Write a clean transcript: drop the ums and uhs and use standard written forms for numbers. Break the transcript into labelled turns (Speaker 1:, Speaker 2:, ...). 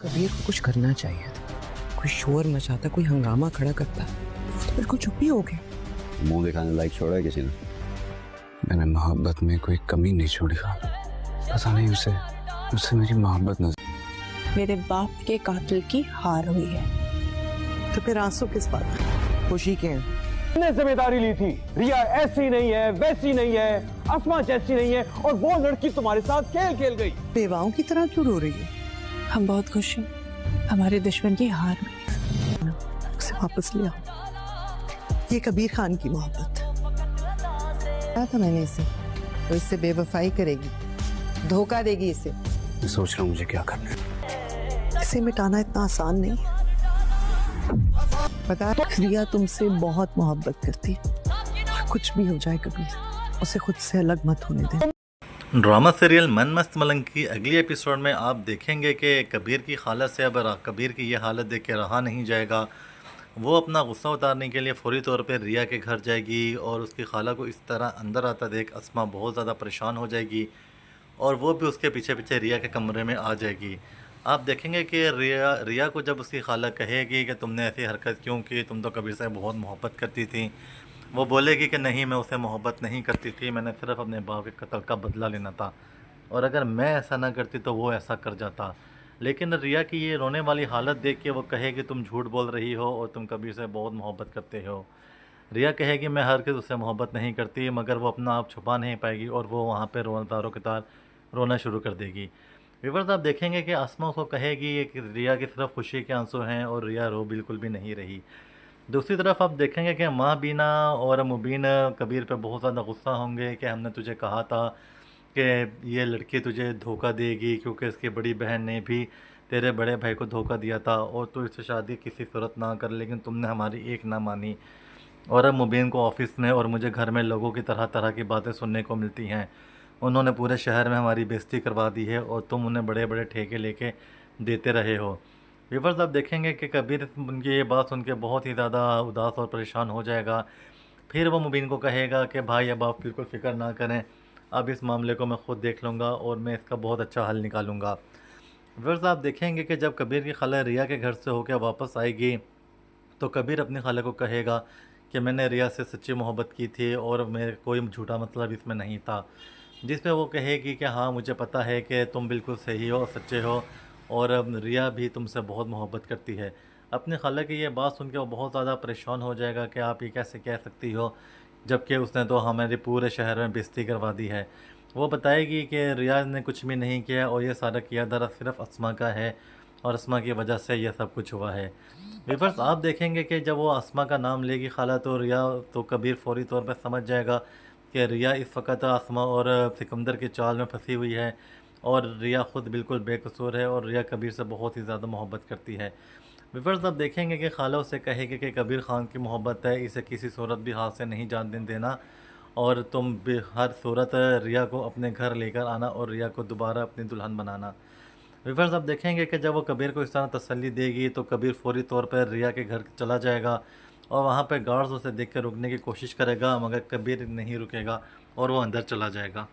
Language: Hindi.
Speaker 1: कबीर को कुछ करना चाहिए था, कोई शोर मचाता, कोई हंगामा खड़ा करता, वो तो बिल्कुल चुप ही हो गया।
Speaker 2: मुंह दिखाने लायक छोड़ा है किसी ने?
Speaker 3: मैंने मोहब्बत में कोई कमी नहीं छोड़ी खाला। पता नहीं उसे मेरी मोहब्बत नजर।
Speaker 4: मेरे बाप के कातिल की हार हुई है।
Speaker 1: तो फिर आंसू किस बात की? खुशी के हैं।
Speaker 5: ने जिम्मेदारी ली थी, रिया ऐसी नहीं है, वैसी नहीं है, आसमा जैसी नहीं है, और वो लड़की तुम्हारे साथ खेल खेल गई।
Speaker 1: बेवाओं की तरह क्यों रो रही है?
Speaker 4: हम बहुत खुश हैं हमारे दुश्मन की हार में।
Speaker 1: उसे वापस ले आओ। ये कबीर खान की मोहब्बत है।
Speaker 6: कहा था मैंने इसे, तो इससे बेवफाई करेगी, धोखा देगी इसे।
Speaker 3: मैं सोच रहा हूँ मुझे क्या करना है।
Speaker 1: इसे मिटाना इतना आसान नहीं है।
Speaker 6: पता है
Speaker 1: रिया तुमसे बहुत मोहब्बत करती है, और कुछ भी हो जाए कबीर, उसे खुद से अलग मत होने दे।
Speaker 7: ड्रामा सीरियल मन मस्त मलंग की अगली एपिसोड में आप देखेंगे कि कबीर की हालत से अब कबीर की ये हालत देख के रहा नहीं जाएगा। वो अपना गुस्सा उतारने के लिए फौरी तौर पे रिया के घर जाएगी और उसकी खाला को इस तरह अंदर आता देख अस्मा बहुत ज़्यादा परेशान हो जाएगी और वो भी उसके पीछे पीछे रिया के कमरे में आ जाएगी। आप देखेंगे कि रिया को जब उसकी खाला कहेगी कि तुमने ऐसी हरकत क्यों की, तुम तो कबीर से बहुत मोहब्बत करती थी, वो बोलेगी कि नहीं, मैं उससे मोहब्बत नहीं करती थी, मैंने सिर्फ अपने बाप के कत्ल का बदला लेना था, और अगर मैं ऐसा ना करती तो वो ऐसा कर जाता। लेकिन रिया की ये रोने वाली हालत देख के वो कहेगी तुम झूठ बोल रही हो और तुम कबीर से बहुत मोहब्बत करते हो। रिया कहेगी मैं हर किसी उससे मोहब्बत नहीं करती, मगर वो अपना आप छुपा नहीं पाएगी और वो वहाँ पे तारों के तार रोना शुरू कर देगी। व्यूअर्स, आप देखेंगे कि आसमा उसको कहेगी कि रिया की सिर्फ खुशी के आंसू हैं और रिया रो बिल्कुल भी नहीं रही। दूसरी तरफ आप देखेंगे कि माँ बीना और मुबीन कबीर पे बहुत ज़्यादा गुस्सा होंगे कि हमने तुझे कहा था कि ये लड़की तुझे धोखा देगी, क्योंकि इसकी बड़ी बहन ने भी तेरे बड़े भाई को धोखा दिया था और तू इससे शादी किसी सूरत ना कर, लेकिन तुमने हमारी एक ना मानी। और अब मुबीन को ऑफिस में और मुझे घर में लोगों की तरह तरह की बातें सुनने को मिलती हैं। उन्होंने पूरे शहर में हमारी बेइज्जती करवा दी है और तुम उन्हें बड़े बड़े ठेके लेके देते रहे हो। व्यूअर्स, आप देखेंगे कि कबीर उनकी ये बात सुन के बहुत ही ज़्यादा उदास और परेशान हो जाएगा। फिर वो मुबीन को कहेगा कि भाई अब आप बिल्कुल फ़िक्र ना करें, अब इस मामले को मैं ख़ुद देख लूँगा और मैं इसका बहुत अच्छा हल निकालूँगा। व्यूअर्स, आप देखेंगे कि जब कबीर की खाला रिया के घर से होकर वापस आएगी तो कबीर अपनी खाला को कहेगा कि मैंने रिया से सच्ची मोहब्बत की थी और मेरे कोई झूठा मतलब इसमें नहीं था। जिस पे वो कहेगी कि हाँ, मुझे पता है कि तुम बिल्कुल सही हो, सच्चे हो, और रिया भी तुमसे बहुत मोहब्बत करती है। अपनी खाला की ये बात सुन के वो बहुत ज़्यादा परेशान हो जाएगा कि आप ये कैसे कह सकती हो, जबकि उसने तो हमारे पूरे शहर में बेइज्जती करवा दी है। वो बताएगी कि रिया ने कुछ भी नहीं किया और ये सारा किया धरा सिर्फ अस्मा का है और अस्मा की वजह से ये सब कुछ हुआ है। व्यूअर्स, आप देखेंगे कि जब वो अस्मा का नाम लेगी खाला तो रिया तो कबीर फौरी तौर पर समझ जाएगा कि रिया इस वक्त अस्मा और सिकंदर की चाल में फंसी हुई है और रिया ख़ुद बिल्कुल बेकसूर है और रिया कबीर से बहुत ही ज़्यादा मोहब्बत करती है। व्यूअर्स, अब देखेंगे कि खाला उससे कहेगी कि कबीर ख़ान की मोहब्बत है, इसे किसी सूरत भी हाथ से नहीं जाने देना और तुम भी हर सूरत रिया को अपने घर लेकर आना और रिया को दोबारा अपनी दुल्हन बनाना। व्यूअर्स, अब देखेंगे कि जब वो कबीर को इस तरह तसल्ली देगी तो कबीर फौरी तौर पर रिया के घर चला जाएगा और वहाँ पे गार्ड्स उसे देख कर रुकने की कोशिश करेगा, मगर कबीर नहीं रुकेगा और वो अंदर चला जाएगा।